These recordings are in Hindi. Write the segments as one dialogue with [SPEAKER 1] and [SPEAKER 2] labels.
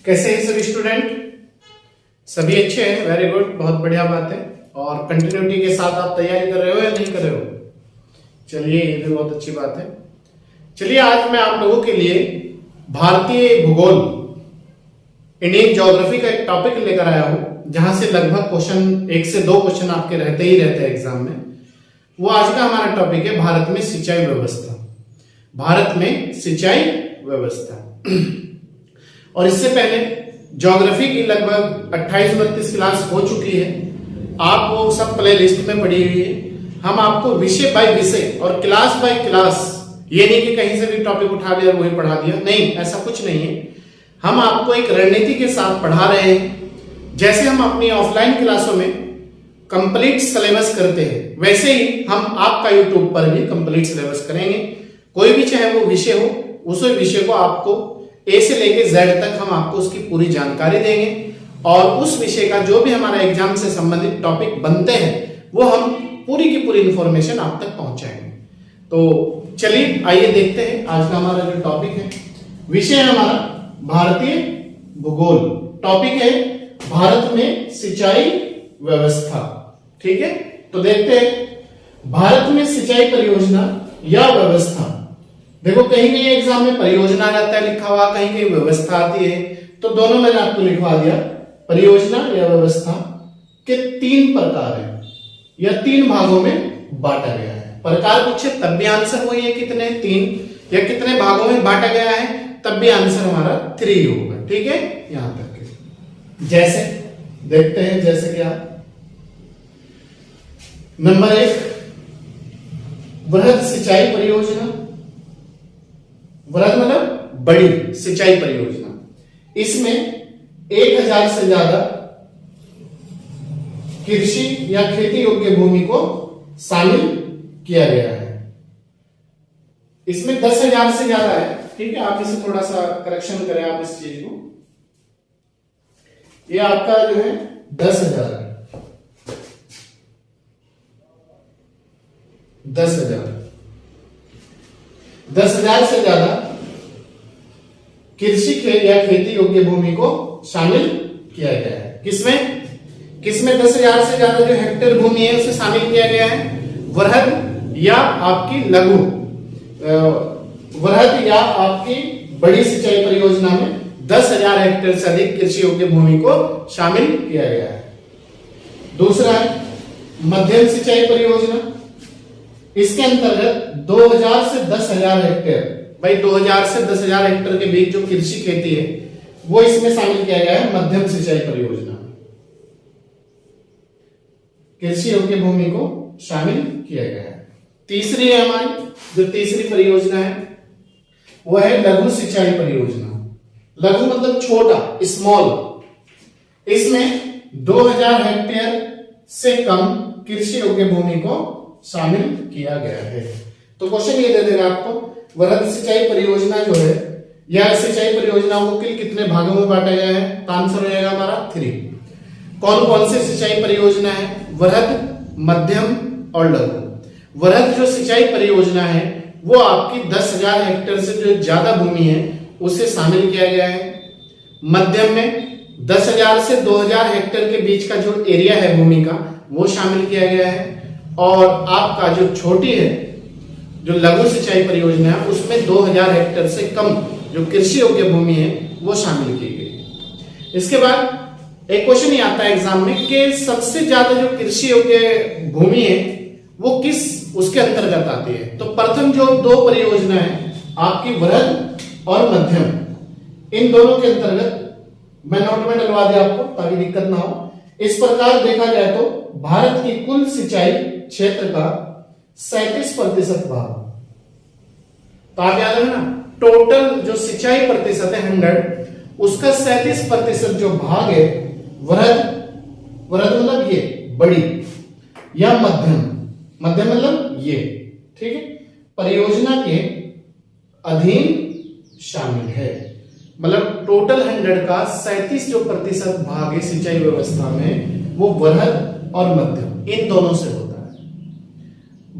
[SPEAKER 1] कैसे हैं सभी स्टूडेंट? सभी अच्छे हैं, वेरी गुड, बहुत बढ़िया बात है। और कंटिन्यूटी के साथ आप तैयारी कर रहे हो या नहीं कर रहे हो? चलिए, ये भी बहुत अच्छी बात है। चलिए, आज मैं आप लोगों के लिए भारतीय भूगोल, इंडियन ज्योग्राफी का एक टॉपिक लेकर आया हूं, जहां से लगभग क्वेश्चन 1 से 2 क्वेश्चन आपके रहते ही रहते हैं एग्जाम में। वो आज का हमारा टॉपिक है भारत में सिंचाई व्यवस्था। भारत में सिंचाई व्यवस्था। और इससे पहले ज्योग्राफी की लगभग 28-29 क्लास हो चुकी है, आप वो सब प्ले लिस्ट में पढ़ी हुई है। हम आपको विषय बाय विषय और क्लास बाय क्लास, ये नहीं कि कहीं से भी टॉपिक उठा लिया और वही पढ़ा दिया, नहीं, ऐसा कुछ नहीं है। हम आपको एक रणनीति के साथ पढ़ा रहे हैं। जैसे हम अपनी ऑफलाइन क्लासों में कंप्लीट सिलेबस करते हैं, वैसे ही हम आपका यूट्यूब पर भी कंप्लीट सिलेबस करेंगे। कोई भी चाहे वो विषय हो, उस विषय को आपको ए से लेके जेड तक हम आपको उसकी पूरी जानकारी देंगे, और उस विषय का जो भी हमारा एग्जाम से संबंधित टॉपिक बनते हैं वो हम पूरी की पूरी इंफॉर्मेशन आप तक पहुंचाएंगे। तो चलिए, आइए देखते हैं आज का हमारा जो टॉपिक है। विषय है हमारा भारतीय भूगोल, टॉपिक है भारत में सिंचाई व्यवस्था। ठीक है, तो देखते हैं भारत में सिंचाई परियोजना या व्यवस्था। देखो, कहीं कहीं एग्जाम में परियोजना रहता है लिखा हुआ, कहीं कहीं व्यवस्था आती है, तो दोनों मैंने आपको लिखवा दिया। परियोजना या व्यवस्था के 3 प्रकार हैं या 3 भागों में बांटा गया है। प्रकार पूछे तब भी आंसर वही है, कितने? 3। या कितने भागों में बांटा गया है, तब भी आंसर हमारा 3 होगा। ठीक है, यहां तक के। जैसे देखते हैं, जैसे क्या? नंबर 1, वृहद सिंचाई परियोजना। वृहद मतलब बड़ी सिंचाई परियोजना। इसमें 1000 से ज्यादा कृषि या खेती योग्य भूमि को शामिल किया गया है। इसमें 10,000 से ज्यादा है। ठीक है, आप इसे थोड़ा सा करेक्शन करें आप इस चीज को। ये आपका जो है 10,000 है। 10,000 से ज्यादा कृषि या खेती योग्य भूमि को शामिल किया गया है। किसमें 10,000 से ज्यादा जो हेक्टेयर भूमि है उसे शामिल किया गया है? वृहद या आपकी लघु, वृहद या आपकी बड़ी सिंचाई परियोजना में 10,000 हेक्टेयर से अधिक कृषि योग्य भूमि को शामिल किया गया है। दूसरा है मध्यम सिंचाई परियोजना। इसके अंतर्गत 2000 से 10,000 हेक्टेयर, भाई 2000 से 10,000 हेक्टेयर के बीच जो कृषि खेती है वो इसमें शामिल किया गया है मध्यम सिंचाई परियोजना। कृषि योग्य भूमि को शामिल किया गया है। तीसरी है हमारी, जो तीसरी परियोजना है वो है लघु सिंचाई परियोजना। लघु मतलब छोटा, स्मॉल। इसमें 2000 हेक्टेयर से कम कृषि योग्य भूमि को शामिल किया गया है। तो क्वेश्चन ये दे देगा आपको, वृहद सिंचाई परियोजना जो है या सिंचाई परियोजनाओं को कितने भागों में बांटा गया है? तो आंसर हो जाएगा हमारा 3। कौन कौन से सिंचाई परियोजना है? वृहद, मध्यम और लघु। वृहद जो सिंचाई परियोजना है वो आपकी 10,000 हेक्टेयर से जो ज्यादा भूमि है उसे शामिल किया गया है। मध्यम में 10,000 से 2000 हेक्टेयर के बीच का जो एरिया है भूमि का वो शामिल किया गया है। और आपका जो छोटी है, जो लघु सिंचाई परियोजना है, उसमें 2000 हेक्टेयर से कम जो कृषि योग्य भूमि है वो शामिल की गई। इसके बाद एक क्वेश्चन ही आता है एग्जाम में कि सबसे ज्यादा जो कृषि योग्य भूमि है वो किस उसके अंतर्गत आती है? तो प्रथम जो 2 परियोजना है आपकी वृहद और मध्यम, इन दोनों के अंतर्गत मैं नोट में डलवा दिया आपको ताकि दिक्कत ना हो। इस प्रकार देखा जाए तो भारत की कुल सिंचाई क्षेत्र का 37% भाग, तो आप याद रखना, टोटल जो सिंचाई प्रतिशत है 100, उसका 37% जो भाग है वृहद मतलब ये बड़ी, या मध्यम मतलब ये, ठीक है, परियोजना के अधीन शामिल है। मतलब टोटल 100 का 37 जो प्रतिशत भाग है सिंचाई व्यवस्था में वो वृहद और मध्यम इन दोनों से होता है।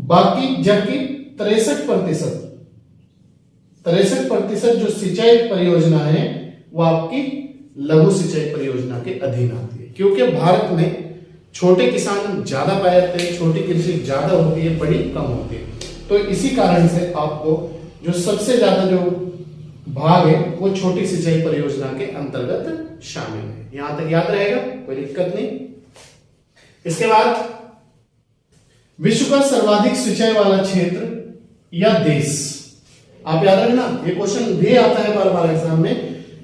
[SPEAKER 1] बाकी जबकि 63% जो सिंचाई परियोजना है वो आपकी लघु सिंचाई परियोजना के अधीन आती है, क्योंकि भारत में छोटे किसान ज्यादा पाए जाते हैं, छोटी कृषि ज्यादा होती है, बड़ी कम होती है। तो इसी कारण से आपको जो सबसे ज्यादा जो भाग है वो छोटी सिंचाई परियोजना के अंतर्गत शामिल है। यहां तक याद रहेगा, कोई दिक्कत नहीं। इसके बाद विश्व का सर्वाधिक सिंचाई वाला क्षेत्र या देश, आप याद रखना, ये क्वेश्चन भी आता है बार बार एग्जाम में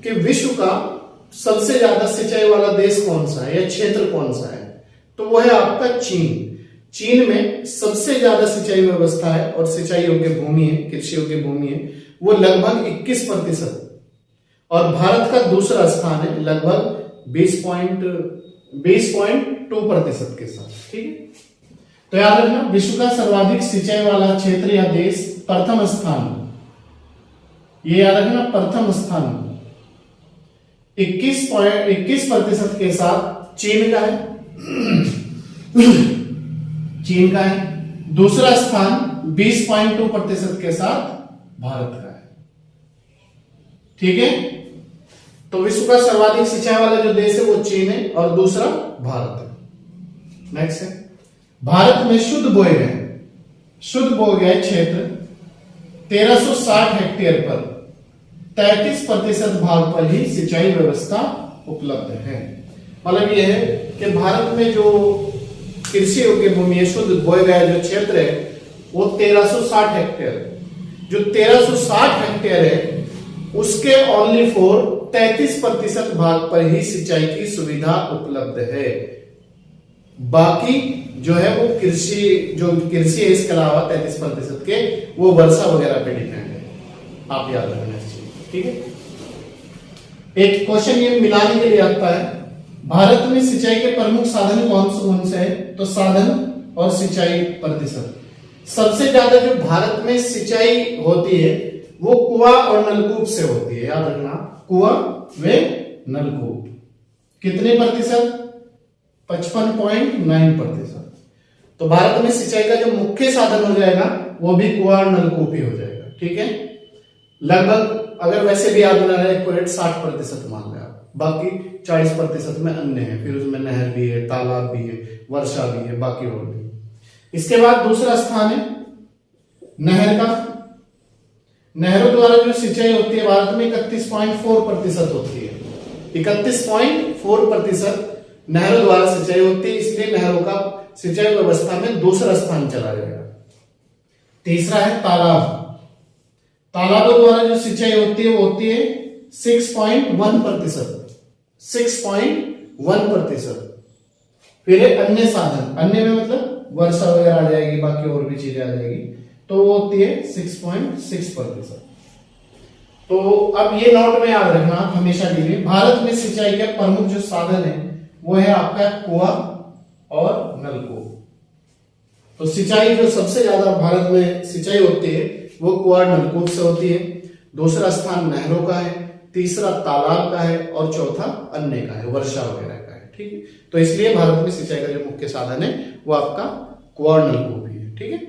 [SPEAKER 1] कि विश्व का सबसे ज्यादा सिंचाई वाला देश कौन सा है या क्षेत्र कौन सा है, तो वो है आपका चीन। चीन में सबसे ज्यादा सिंचाई व्यवस्था है और सिंचाई योग्य भूमि है, कृषि योग्य भूमि है, वो लगभग 21%। और भारत का दूसरा स्थान है लगभग 20.2% के साथ। ठीक है, तो याद रखना, विश्व का सर्वाधिक सिंचाई वाला क्षेत्र या देश प्रथम स्थान, ये याद रखना, प्रथम स्थान 21% के साथ चीन का है। चीन का है। दूसरा स्थान 20.2% के साथ भारत का है। ठीक है, तो विश्व का सर्वाधिक सिंचाई वाला जो देश है वो चीन है और दूसरा भारत है। नेक्स्ट है, भारत में शुद्ध बोए गए क्षेत्र 1360 हेक्टेयर पर 33% भाग पर ही सिंचाई व्यवस्था उपलब्ध है। मतलब यह है कि भारत में जो कृषि योग्य भूमि है, शुद्ध बोए गया जो क्षेत्र है वो 1360 हेक्टेयर है। जो 1360 हेक्टेयर है उसके ओनली फॉर 33% भाग पर ही सिंचाई की सुविधा उपलब्ध है। बाकी जो है वो कृषि है, इसके अलावा 33% के वो वर्षा वगैरह पे डिपेंड है। आप याद रखना चाहिए। ठीक है, एक क्वेश्चन ये मिलाने के लिए आता है, भारत में सिंचाई के प्रमुख साधन कौन से हैं? तो साधन और सिंचाई प्रतिशत, सबसे ज्यादा जो भारत में सिंचाई होती है वो कुआं और नलकूप से होती है। याद रखना, कुआं व नलकूप। कितने प्रतिशत? 55.9%। तो भारत में सिंचाई का जो मुख्य साधन हो जाएगा वो भी कुआं और नलकूप ही हो जाएगा। ठीक है, लगभग अगर वैसे भी याद रखना है एक्यूरेट 60% मान लें आप, बाकी 40% में अन्य है, फिर उसमें नहर भी है, तालाब भी है, वर्षा भी है, बाकी और भी। इसके बाद दूसरा स्थान है नहर का। नहरों द्वारा जो सिंचाई होती है भारत में 31.4% होती है। 31.4% नहरों द्वारा सिंचाई होती है, इसलिए नहरों का सिंचाई व्यवस्था में दूसरा स्थान चला जाएगा। तीसरा है तालाब। तालाबों द्वारा जो सिंचाई होती है वो होती है 6.1%। 6.1%। फिर है अन्य साधन, अन्य में मतलब वर्षा वगैरह आ जाएगी, बाकी और भी चीजें आ जाएगी, तो वो होती है 6.6%। तो अब ये नोट में याद रखना हमेशा के लिए, भारत में सिंचाई के प्रमुख जो साधन है वो है आपका कुआं और नलकूप। तो सिंचाई जो सबसे ज्यादा भारत में सिंचाई होती है वो कुआं नलकूप से होती है। दूसरा स्थान नहरों का है, तीसरा तालाब का है और चौथा अन्य का है, वर्षा वगैरह का है। ठीक है, तो इसलिए भारत में सिंचाई का जो मुख्य साधन है वो आपका कुआं और नलकूप ही है। ठीक है,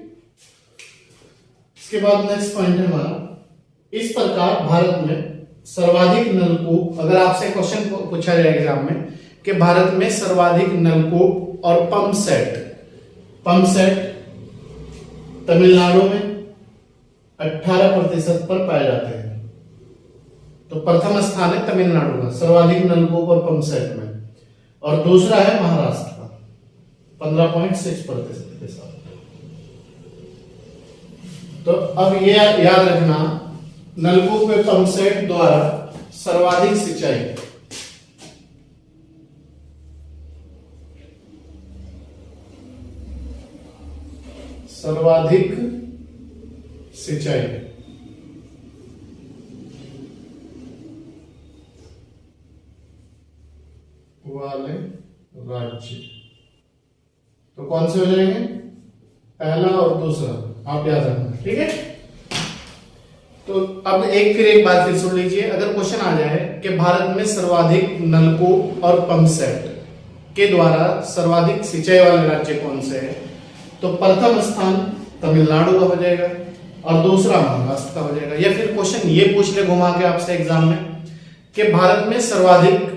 [SPEAKER 1] इसके बाद नेक्स्ट पॉइंट है हमारा, इस प्रकार भारत में सर्वाधिक नलकूप, अगर आपसे क्वेश्चन पूछा जाए एग्जाम में कि भारत में सर्वाधिक नलकूप और पंप सेट तमिलनाडु में 18% पर पाए जाते हैं। तो प्रथम स्थान है तमिलनाडु का सर्वाधिक नलकूप और पंप सेट में, और दूसरा है महाराष्ट्र का 15.6% के साथ। तो अब ये याद रखना, नलकूप में पंप सेट द्वारा सर्वाधिक सिंचाई, वाले राज्य, तो कौन से हो जाएंगे? पहला और दूसरा, आप याद रखना। ठीक है, तो अब एक बात फिर सुन लीजिए, अगर क्वेश्चन आ जाए कि भारत में सर्वाधिक नलकूप और पंप सेट के द्वारा सर्वाधिक सिंचाई वाले राज्य कौन से है, तो प्रथम स्थान तमिलनाडु का हो जाएगा और दूसरा महाराष्ट्र का हो जाएगा। या फिर क्वेश्चन ये पूछ ले घुमा के आपसे एग्जाम में कि भारत में सर्वाधिक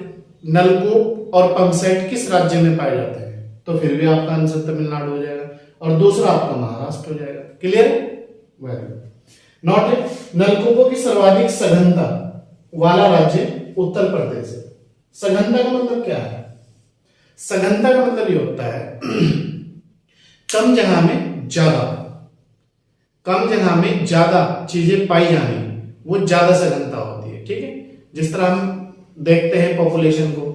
[SPEAKER 1] नलकूप और पंप सेट किस राज्य में पाए जाते हैं, तो फिर भी आपका आंसर तमिलनाडु हो जाएगा, और दूसरा आपका महाराष्ट्र हो जाएगा। क्लियर? Very good. नोट, नलकूपों की सर्वाधिक सघनता वाला राज्य उत्तर प्रदेश है। सघनता का मतलब क्या है? सघनता का मतलब ये होता है कम जगह में ज्यादा, कम जगह में ज्यादा चीजें पाई जानी, वो ज्यादा सघनता होती है। ठीक है, जिस तरह हम देखते हैं पॉपुलेशन को,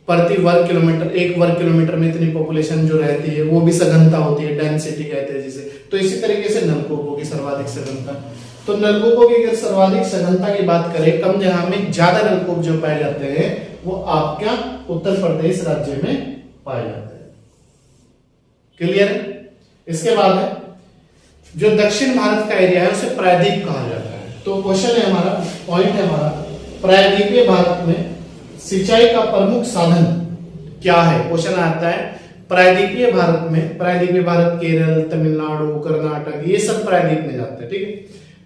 [SPEAKER 1] प्रति वर्ग किलोमीटर, 1 वर्ग किलोमीटर में इतनी पॉपुलेशन जो रहती है वो भी सघनता होती है, डेंसिटी कहते हैं जिसे। तो इसी तरीके से नलकूपों की सर्वाधिक सघनता, तो नलकूपों की अगर सर्वाधिक सघनता की बात करें, कम जगह में ज्यादा नलकूप जो पाए जाते हैं वो आपका उत्तर प्रदेश राज्य में पाए जाते हैं। क्लियर है? इसके बाद है जो दक्षिण भारत का एरिया है उसे प्रायद्वीप कहा जाता है। तो क्वेश्चन है हमारा, पॉइंट है हमारा, प्रायद्वीपीय भारत में सिंचाई का प्रमुख साधन क्या है? क्वेश्चन आता है प्रायद्वीपीय भारत में, प्रायद्वीपीय भारत केरल, तमिलनाडु, कर्नाटक, ये सब प्रायद्वीप में जाते हैं। ठीक है,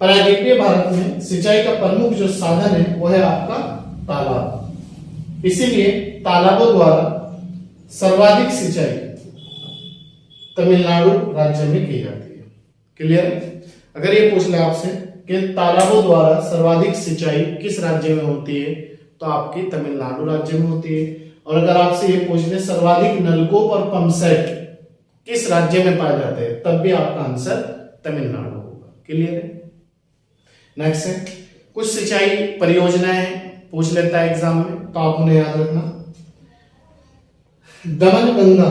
[SPEAKER 1] प्रायद्वीपीय भारत में सिंचाई का प्रमुख जो साधन है वो है आपका तालाब। इसीलिए तालाबों द्वारा सर्वाधिक सिंचाई तमिलनाडु राज्य में की जाती है। क्लियर? अगर ये पूछ ले आपसे कि तालाबों द्वारा सर्वाधिक सिंचाई किस राज्य में होती है, तो आपकी तमिलनाडु राज्य में होती है। और अगर आपसे ये पूछ ले सर्वाधिक नलकूप और पंप सेट किस राज्य में पाए जाते हैं, तब भी आपका आंसर तमिलनाडु होगा। क्लियर है? नेक्स्ट है, कुछ सिंचाई परियोजनाएं पूछ लेता है एग्जाम में, तो आप उन्हें याद रखना। दमन गंगा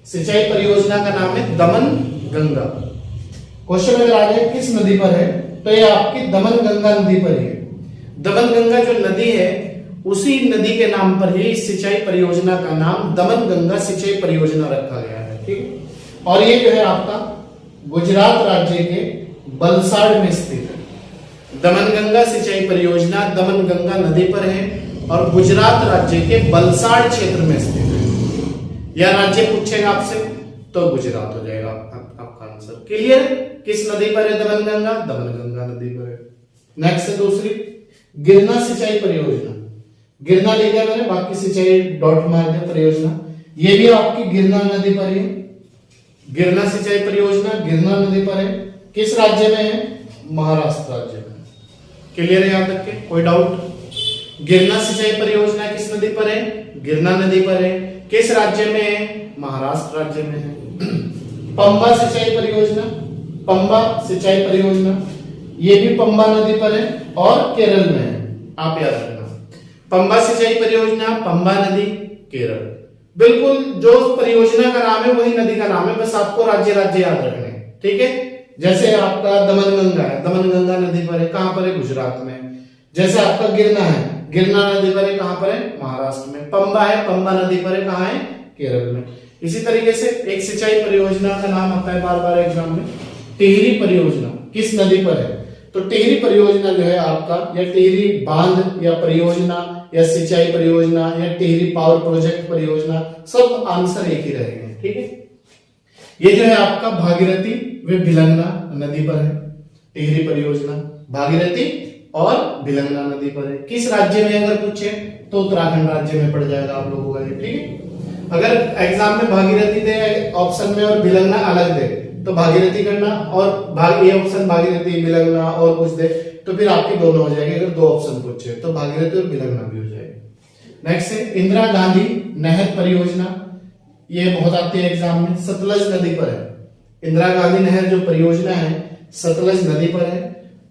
[SPEAKER 1] सिंचाई परियोजना का नाम है दमन गंगा। क्वेश्चन अगर आ जाए किस नदी पर है, तो ये आपकी दमन गंगा नदी पर है। दमन गंगा जो नदी है उसी नदी के नाम पर ही इस सिंचाई परियोजना का नाम दमन गंगा सिंचाई परियोजना रखा गया है। ठीक, और ये जो है आपका गुजरात राज्य के वलसाड में स्थित है। दमन गंगा सिंचाई परियोजना दमन गंगा नदी पर है और गुजरात राज्य के वलसाड क्षेत्र में स्थित है। यह राज्य पूछेगा आपसे तो गुजरात हो जाएगा आपका आंसर। क्लियर? किस नदी पर है दमन गंगा? दमन गंगा नदी पर है। नेक्स्ट है दूसरी गिरना सिंचाई परियोजना। गिरना लिखा मैंने, बाकी सिंचाई डॉट मार दे परियोजना। ये भी आपकी गिरना नदी पर है। गिरना सिंचाई परियोजना गिरना नदी पर है। किस राज्य में है? महाराष्ट्र राज्य में। क्लियर है? यहाँ तक के कोई डाउट? गिरना सिंचाई परियोजना किस नदी पर है? गिरना नदी पर है। किस राज्य में है? महाराष्ट्र राज्य में है। पंबा सिंचाई परियोजना, पंबा सिंचाई परियोजना ये भी पंबा नदी पर है और केरल में है। आप याद रखना, पंबा सिंचाई परियोजना पंबा नदी केरल। बिल्कुल जो परियोजना का नाम है वही नदी का नाम है, बस आपको राज्य राज्य याद रखने। ठीक है, जैसे आपका दमन गंगा है, दमन गंगा नदी पर है, कहां पर है? गुजरात में। जैसे आपका गिरना है, गिरना नदी पर है, कहां पर है? महाराष्ट्र में। पंबा है, पंबा नदी पर है, कहां है? केरल में। इसी तरीके से एक सिंचाई परियोजना का नाम आता है बार बार एग्जाम में, टिहरी परियोजना। किस नदी पर है? तो टिहरी परियोजना जो है आपका, या टिहरी बांध या परियोजना या सिंचाई परियोजना या टिहरी पावर प्रोजेक्ट परियोजना, सब आंसर एक ही रहेंगे। ठीक है, ये जो है आपका भागीरथी व भिलंगना नदी पर है। टिहरी परियोजना भागीरथी और भिलंगना नदी पर है। किस राज्य में अगर पूछे तो उत्तराखंड राज्य में पड़ जाएगा आप लोगों का। ठीक है, अगर एग्जाम में भागीरथी दे ऑप्शन में और भिलंगना अलग दे तो भागीरथी करना, और ये ऑप्शन भागीरथी भिलंगना और कुछ दे तो फिर आपकी दोनों हो जाएगी। अगर दो ऑप्शन पूछे तो भागीरथी और भिलंगना भी हो जाएगी। नेक्स्ट है इंदिरा गांधी नहर परियोजना। ये बहुत आती है एग्जाम में, सतलज नदी पर है। इंदिरा गांधी नहर जो परियोजना है सतलज नदी पर है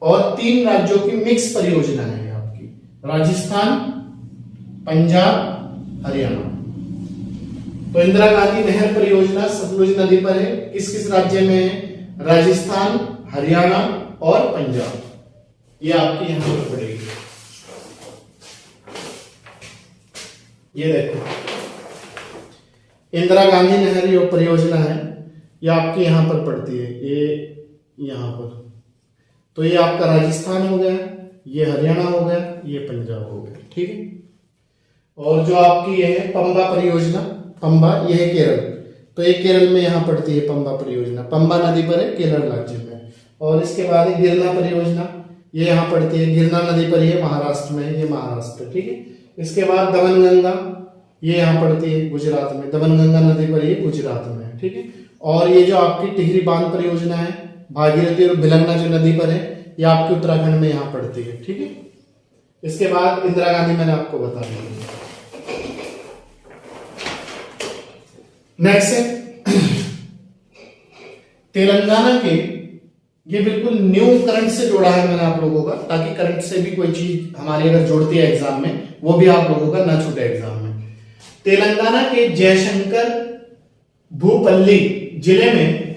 [SPEAKER 1] और 3 राज्यों की मिक्स परियोजना है आपकी, राजस्थान, पंजाब, हरियाणा। तो इंदिरा गांधी नहर परियोजना सतलुज नदी पर है। किस किस राज्य में है? राजस्थान, हरियाणा और पंजाब। ये आपकी यहां पर पड़ेगी। ये देखो इंदिरा गांधी नहर जो परियोजना है ये आपकी यहां पर पड़ती है, ये यहां पर। तो ये आपका राजस्थान हो गया, ये हरियाणा हो गया, ये पंजाब हो गया। ठीक है, और जो आपकी ये है पंबा परियोजना, पंबा ये है केरल, तो ये केरल में यहां पड़ती है पंबा परियोजना। पंबा नदी पर है केरल राज्य में। और इसके बाद गिरना परियोजना, ये यहाँ पड़ती है, गिरना नदी पर, ये महाराष्ट्र में, ये महाराष्ट्र, ठीक है। इसके बाद दमनगंगा, ये यहाँ पड़ती है गुजरात में, दमनगंगा नदी पर, ये गुजरात में है, ठीक है। और ये जो आपकी टिहरी बांध परियोजना है, भागीरथी और भिलंगना जो नदी पर है, ये आपकी उत्तराखंड में यहाँ पड़ती है, ठीक है। इसके बाद इंदिरा गांधी मैंने आपको बता दिया। नेक्स्ट है तेलंगाना के, ये बिल्कुल न्यू करंट से जोड़ा है मैंने आप लोगों का, ताकि करंट से भी कोई चीज हमारी अगर जुड़ती है एग्जाम में, वो भी आप लोगों का ना छूटे एग्जाम में। तेलंगाना के जयशंकर भूपल्ली जिले में,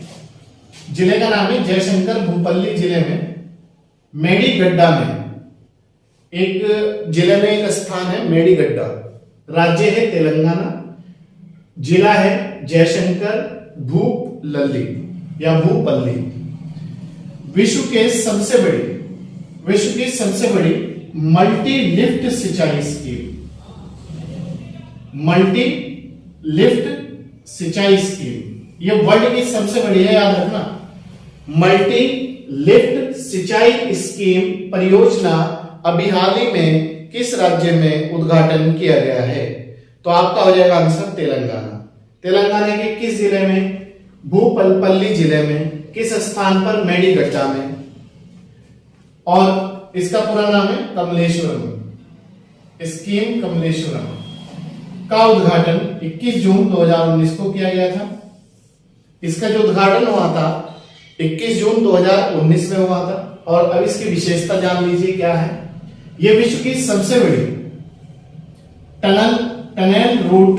[SPEAKER 1] जिले का नाम है जयशंकर भूपल्ली जिले में, मेडीगड्डा में एक जिले में एक स्थान है मेडीगड्डा, राज्य है तेलंगाना, जिला है जयशंकर भूपल्ली या भूपल्ली। विश्व की सबसे बड़ी मल्टी लिफ्ट सिंचाई स्कीम, मल्टी लिफ्ट सिंचाई स्कीम, ये वर्ल्ड की सबसे बड़ी है, याद रखना। मल्टी लिफ्ट सिंचाई स्कीम परियोजना अभी हाल ही में किस राज्य में उद्घाटन किया गया है? तो आपका हो जाएगा आंसर तेलंगाना। तेलंगाना के किस जिले में? भूपल्ली जिले में। किस स्थान पर? मेडीगड्डा में। और इसका पूरा नाम है कमलेश्वरम, स्कीम कमलेश्वरम का उद्घाटन 21 जून 2019 को किया गया था। इसका जो उद्घाटन हुआ था 21 जून 2019 में हुआ था। और अब इसकी विशेषता जान लीजिए क्या है। यह विश्व की सबसे बड़ी टनल रूट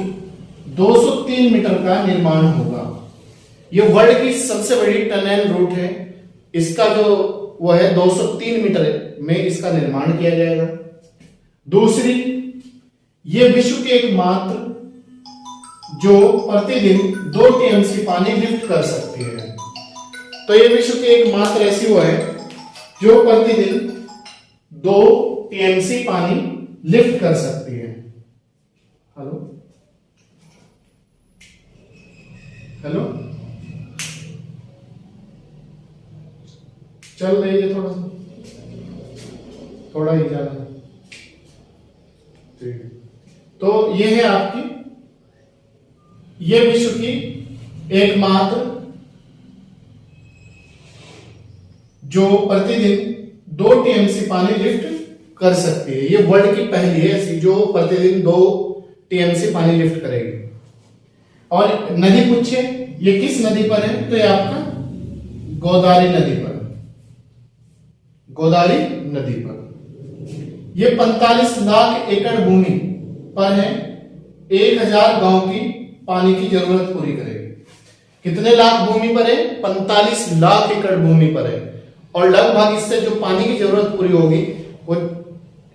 [SPEAKER 1] 203 मीटर का निर्माण होगा। यह वर्ल्ड की सबसे बड़ी टनल रूट है। इसका जो वो है 203 मीटर में इसका निर्माण किया जाएगा। दूसरी, यह विश्व के एकमात्र जो प्रतिदिन 2 टीएमसी पानी लिफ्ट कर सकती है। तो यह विश्व की एकमात्र ऐसी वो है जो प्रतिदिन 2 टीएमसी पानी लिफ्ट कर सकती है। हेलो हेलो, चल रही है थोड़ा ही ज्यादा, ठीक है। तो ये है आपकी, ये विश्व की एकमात्र जो प्रतिदिन 2 टीएमसी पानी लिफ्ट कर सकती है। ये वर्ल्ड की पहली है ऐसी जो प्रतिदिन 2 टीएमसी पानी लिफ्ट करेगी। और नदी पूछे ये किस नदी पर है? तो ये आपका गोदावरी नदी पर, गोदावरी नदी पर। ये 45 लाख एकड़ भूमि पर है। 1000 गांव की पानी की जरूरत पूरी करेगी। कितने लाख भूमि पर है? 45 लाख एकड़ भूमि पर है। और लगभग इससे जो पानी की जरूरत पूरी होगी वो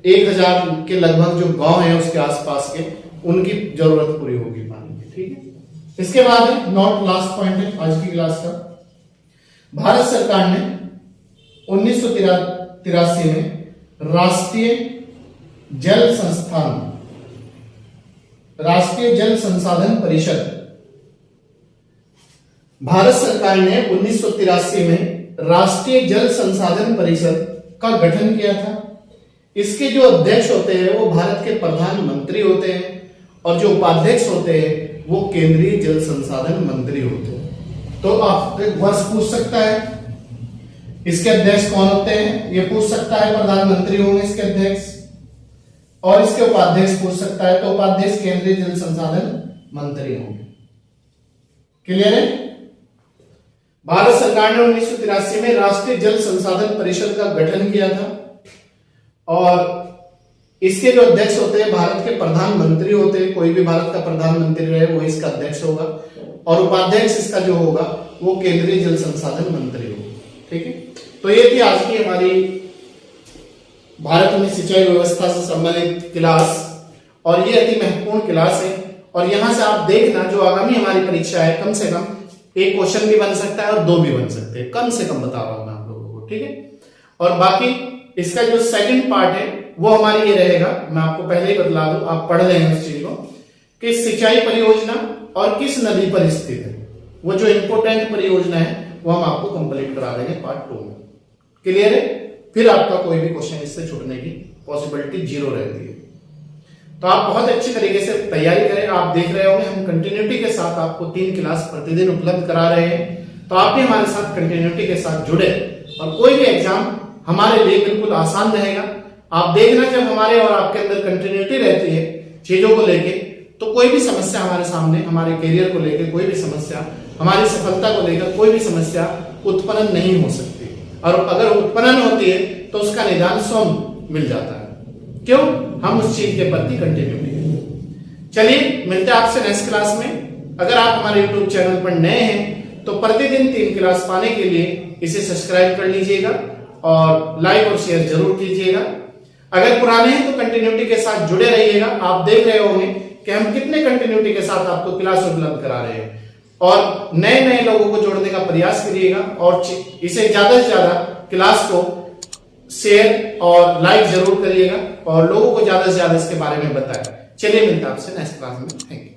[SPEAKER 1] 1000 के लगभग जो गांव है उसके आसपास के, उनकी जरूरत पूरी होगी पानी की, ठीक है। इसके बाद नॉट लास्ट पॉइंट है आज की क्लास का। भारत सरकार ने 1983 में राष्ट्रीय जल संसाधन परिषद, भारत सरकार ने 1983 में राष्ट्रीय जल संसाधन परिषद का गठन किया था। इसके जो अध्यक्ष होते हैं वो भारत के प्रधानमंत्री होते हैं और जो उपाध्यक्ष होते हैं वो केंद्रीय जल संसाधन मंत्री होते हैं। तो आप एक वर्ष पूछ सकता है इसके अध्यक्ष कौन होते हैं, ये पूछ सकता है प्रधानमंत्री होंगे इसके अध्यक्ष, और इसके उपाध्यक्ष पूछ सकता है तो उपाध्यक्ष केंद्रीय जल संसाधन मंत्री होंगे। क्लियर है? भारत सरकार ने 1983 में राष्ट्रीय जल संसाधन परिषद का गठन किया था और इसके जो अध्यक्ष होते हैं भारत के प्रधानमंत्री होते हैं। कोई भी भारत का प्रधानमंत्री रहे वो इसका अध्यक्ष होगा और उपाध्यक्ष इसका जो होगा वो केंद्रीय जल संसाधन मंत्री होगा, ठीक है। तो ये थी आज की हमारी भारत में सिंचाई व्यवस्था से संबंधित क्लास और ये अति महत्वपूर्ण क्लास है। और यहां से आप देखना जो आगामी हमारी परीक्षा है कम से कम एक क्वेश्चन भी बन सकता है और 2 भी बन सकते हैं, कम से कम बता रहा हूं मैं आप लोगों को, ठीक है। और बाकी इसका जो सेकंड पार्ट है वो हमारी ये रहेगा, मैं आपको पहले ही बतला दूं, आप पढ़ लेंगे उस चीज को कि सिंचाई परियोजना और किस नदी पर स्थित है। वो जो इंपोर्टेंट परियोजना है वो हम आपको कंप्लीट करा देंगे पार्ट 2 में। क्लियर है? फिर आपका कोई भी क्वेश्चन इससे छूटने की पॉसिबिलिटी जीरो रहती है। तो आप बहुत अच्छी तरीके से तैयारी करें। आप देख रहे होंगे हम कंटिन्यूटी के साथ आपको 3 क्लास प्रतिदिन उपलब्ध करा रहे हैं। तो आप भी हमारे साथ कंटिन्यूटी के साथ जुड़े और कोई भी एग्जाम हमारे लिए बिल्कुल आसान रहेगा। आप देखना जब हमारे और आपके अंदर कंटिन्यूटी रहती है चीजों को लेके, तो कोई भी समस्या हमारे सामने, हमारे करियर को लेकर कोई भी समस्या, हमारी सफलता को लेकर कोई भी समस्या उत्पन्न नहीं हो सकती। और अगर उत्पन्न होती है तो उसका निदान स्वयं मिल जाता है। क्यों? हम उस चीज के प्रति कंटिन्यूटी है। चलिए मिलते हैं आपसे नेक्स्ट क्लास में। अगर आप हमारे यूट्यूब चैनल पर नए हैं तो प्रतिदिन 3 क्लास पाने के लिए इसे सब्सक्राइब कर लीजिएगा और लाइक और शेयर जरूर कीजिएगा। अगर पुराने हैं तो कंटिन्यूटी के साथ जुड़े रहिएगा। आप देख रहे होंगे कि हम कितने कंटिन्यूटी के साथ आपको क्लास उपलब्ध करा रहे हैं और नए नए लोगों को जोड़ने का प्रयास करिएगा और इसे ज्यादा से ज्यादा क्लास को शेयर और लाइक जरूर करिएगा और लोगों को ज्यादा से ज्यादा इसके बारे में बताएं। चलिए मिलता है आपसे नेक्स्ट क्लास में। Thank you.